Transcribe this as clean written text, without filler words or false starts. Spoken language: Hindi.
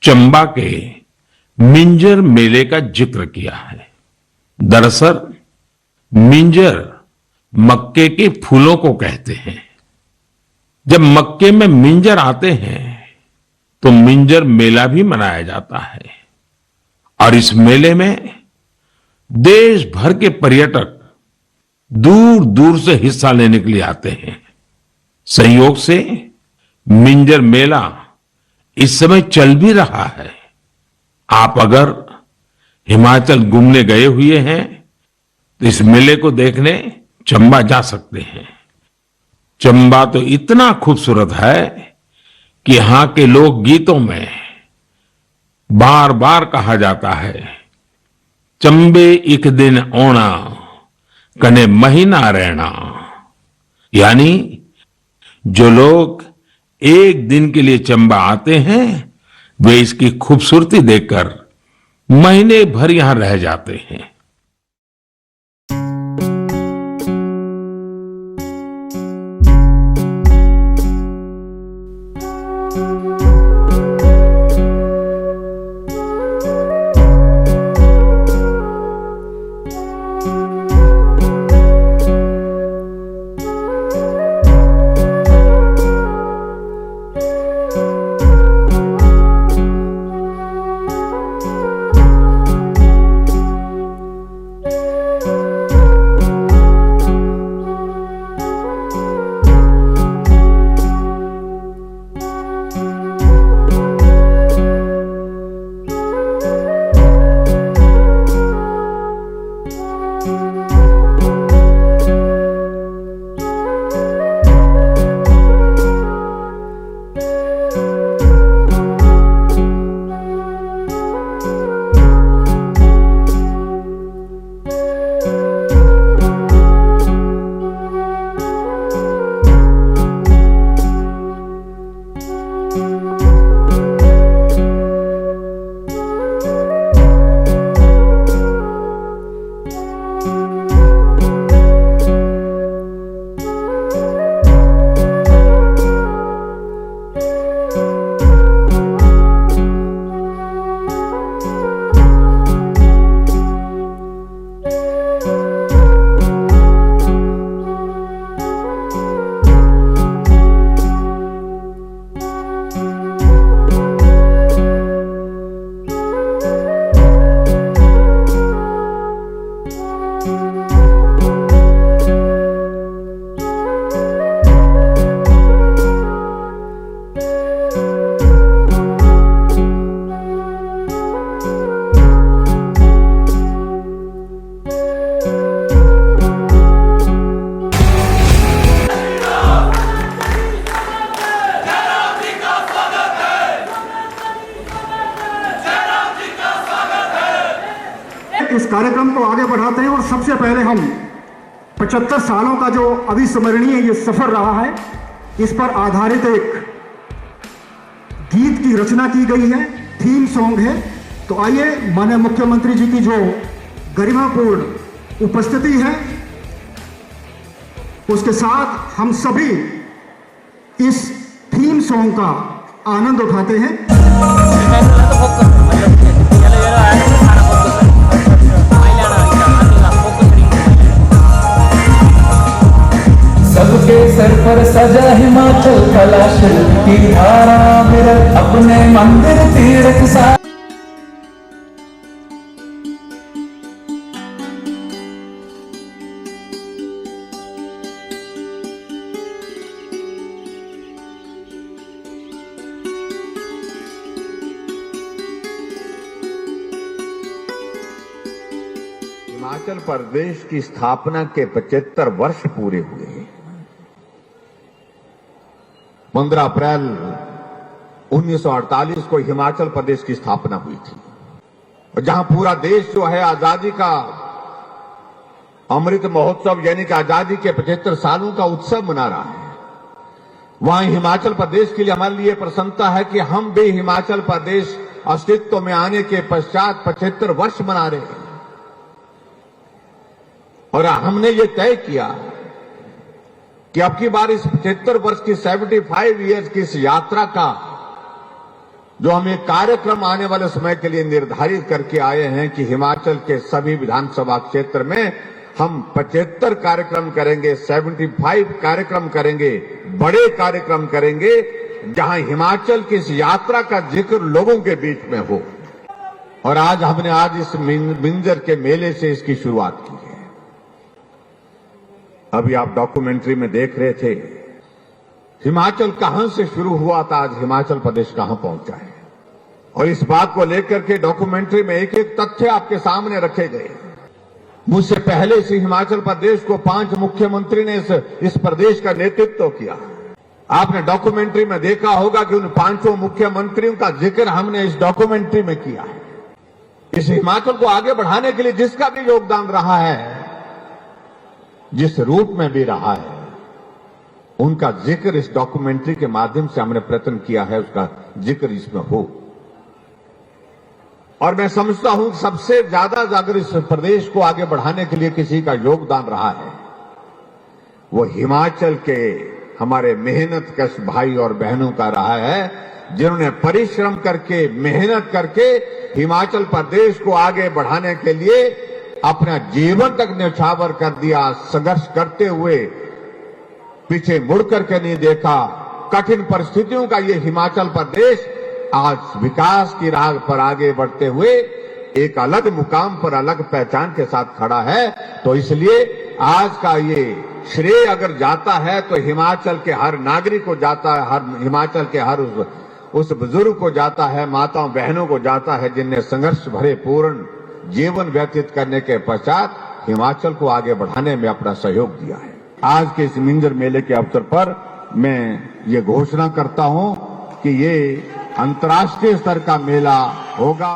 चंबा के मिंजर मेले का जिक्र किया है। दरअसल मिंजर मक्के के फूलों को कहते हैं। जब मक्के में मिंजर आते हैं तो मिंजर मेला भी मनाया जाता है और इस मेले में देश भर के पर्यटक दूर दूर से हिस्सा लेने के लिए आते हैं। संयोग से मिंजर मेला इस समय चल भी रहा है। आप अगर हिमाचल घूमने गए हुए हैं तो इस मेले को देखने चंबा जा सकते हैं। चंबा तो इतना खूबसूरत है कि यहां के लोक गीतों में बार बार कहा जाता है, चंबे एक दिन ओना कने महीना रहना। यानी जो लोग एक दिन के लिए चंबा आते हैं वे इसकी खूबसूरती देखकर महीने भर यहां रह जाते हैं। इस कार्यक्रम को आगे बढ़ाते हैं और सबसे पहले हम 75 सालों का जो अविस्मरणीय ये सफर रहा है इस पर आधारित एक गीत की रचना की गई है, थीम सॉन्ग है। तो आइए माननीय मुख्यमंत्री जी की जो गरिमापूर्ण उपस्थिति है उसके साथ हम सभी इस थीम सॉन्ग का आनंद उठाते हैं। सबके सर पर सजा हिमाचल कला शिल्प की धारा, विरत अपने मंदिर तीर्थ सा। हिमाचल प्रदेश की स्थापना के 75 वर्ष पूरे हुए। 15 अप्रैल 1948 को हिमाचल प्रदेश की स्थापना हुई थी और जहां पूरा देश जो है आजादी का अमृत महोत्सव यानी कि आजादी के 75 सालों का उत्सव मना रहा है, वहां हिमाचल प्रदेश के लिए हमारे लिए प्रसन्नता है कि हम भी हिमाचल प्रदेश अस्तित्व में आने के पश्चात 75 वर्ष मना रहे हैं। और हमने ये तय किया कि अब की बार इस 75 वर्ष की 75 इयर्स की इस यात्रा का जो हम एक कार्यक्रम आने वाले समय के लिए निर्धारित करके आए हैं कि हिमाचल के सभी विधानसभा क्षेत्र में हम 75 कार्यक्रम करेंगे, 75 कार्यक्रम करेंगे, बड़े कार्यक्रम करेंगे, जहां हिमाचल की इस यात्रा का जिक्र लोगों के बीच में हो। और आज इस मिंजर के मेले से इसकी शुरुआत की है। अभी आप डॉक्यूमेंट्री में देख रहे थे, हिमाचल कहां से शुरू हुआ था, आज हिमाचल प्रदेश कहां पहुंचा है। और इस बात को लेकर के डॉक्यूमेंट्री में एक एक तथ्य आपके सामने रखे गए। मुझसे पहले से हिमाचल प्रदेश को 5 मुख्यमंत्री ने इस प्रदेश का नेतृत्व किया। आपने डॉक्यूमेंट्री में देखा होगा कि उन 5 मुख्यमंत्रियों का जिक्र हमने इस डॉक्यूमेंट्री में किया है। इस हिमाचल को आगे बढ़ाने के लिए जिसका भी योगदान रहा है, जिस रूप में भी रहा है, उनका जिक्र इस डॉक्यूमेंट्री के माध्यम से हमने प्रयत्न किया है, उसका जिक्र इसमें हो। और मैं समझता हूं कि सबसे ज्यादा अगर इस प्रदेश को आगे बढ़ाने के लिए किसी का योगदान रहा है, वो हिमाचल के हमारे मेहनतकश भाई और बहनों का रहा है, जिन्होंने परिश्रम करके, मेहनत करके हिमाचल प्रदेश को आगे बढ़ाने के लिए अपना जीवन तक न्यौछावर कर दिया। संघर्ष करते हुए पीछे मुड़ करके नहीं देखा। कठिन परिस्थितियों का ये हिमाचल प्रदेश आज विकास की राह पर आगे बढ़ते हुए एक अलग मुकाम पर, अलग पहचान के साथ खड़ा है। तो इसलिए आज का ये श्रेय अगर जाता है तो हिमाचल के हर नागरिक को जाता है, हर हिमाचल के हर उस बुजुर्ग को जाता है, माताओं बहनों को जाता है, जिनने संघर्ष भरे पूर्ण जीवन व्यतीत करने के पश्चात हिमाचल को आगे बढ़ाने में अपना सहयोग दिया है। आज के इस मिंजर मेले के अवसर पर मैं ये घोषणा करता हूं कि ये अंतर्राष्ट्रीय स्तर का मेला होगा।